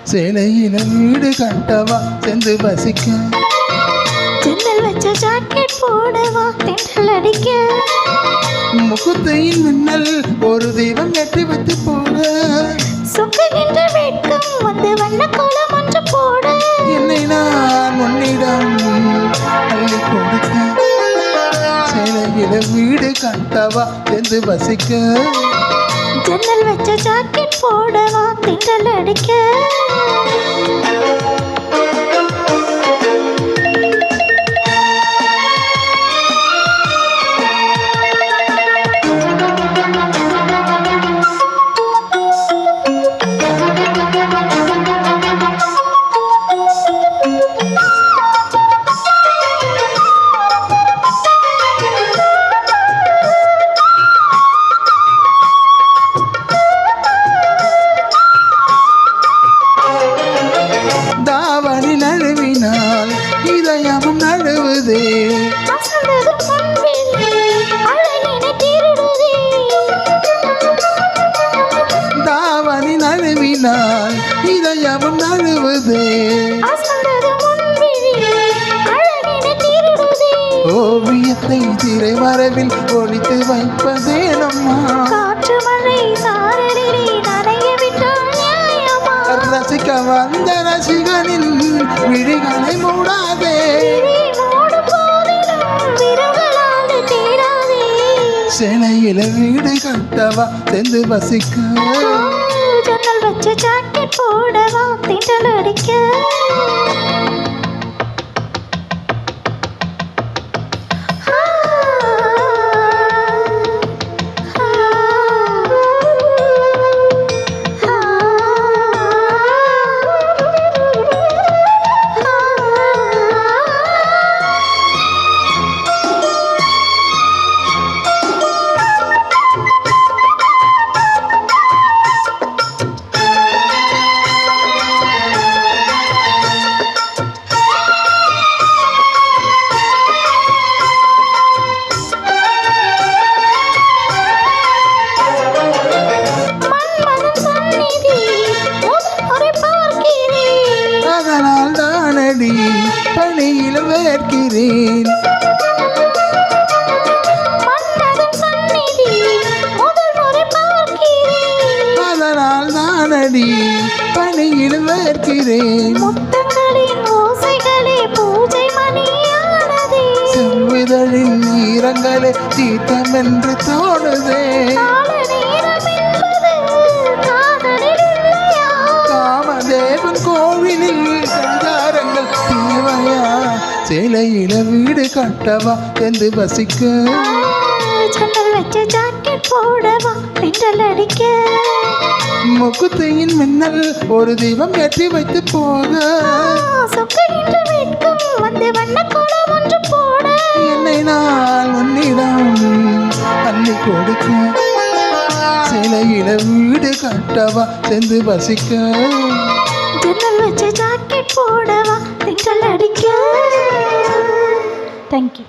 சேலையில வீடு கட்டவா சென்று வசிக்க, ஜன்னல் வச்ச ஜாக்கெட் போடவா தென்றல் அடிக்க, முகத்தையின் மின்னல் ஒரு தெய்வம் ஏற்றி வைத்து போக, சொக்குகின்ற வெட்கம் வந்து வண்ண கோலம் ஒன்று போட, என்னை நான் உன்னிடம் அள்ளி கொடுக்க, சேலையில வீடு கட்டவா சென்று வசிக்க, ஜன்னல் வச்ச ஜாக்கெட் போடவா தென்றல் அடிக்க. தாவணி நழுவினால் இதயமும் நழுவுதே, தாவணி நழுவினால் இதயமும் நழுவுதே, ஓவியத்தை திரை மரபில் ஒழித்து வைப்பதே நம்மா, காற்று மழை சாரலிலே நனைய விட்டால் நியாயமா, ரசிக்க வந்த ரசிகனின் விழிகளை மூடாதே, சேலையில வீடு கட்டவா சென்று வசிக்க, ஜன்னல் வச்ச ஜாக்கெட் போடவா தென்றல் அடிக்க. அதனால் தானடி பணியில் வேர்க்கிறேன், அதனால் தானடி பணியில் வேர்க்கிறேன், செவ்விதழின் நீரங்களே தீர்த்தம் என்று தோணுதே, காமதேவன் கோவிலில் கண்டாரங்கள் தேவையா, சேலையில வீடு கட்டவா என்று வசிக்க, ஜன்னல் வச்ச ஜாக்கெட் போடவா தென்றல் அடிக்க, முகுத்தையின் மின்னல் ஒரு தெய்வம் ஏற்றி வைத்து போக, சொக்குகின்ற வெட்கம் வந்து வண்ண கோலம் ஒன்று போட, என்னை நான் உன்னிடம் அள்ளி கொடுக்க, சேலையில வீடு கட்டவா சென்று வசிக்க, ஜன்னல் வச்ச ஜாக்கெட் போடவா தென்றல் அடிக்க. தேங்க்யூ.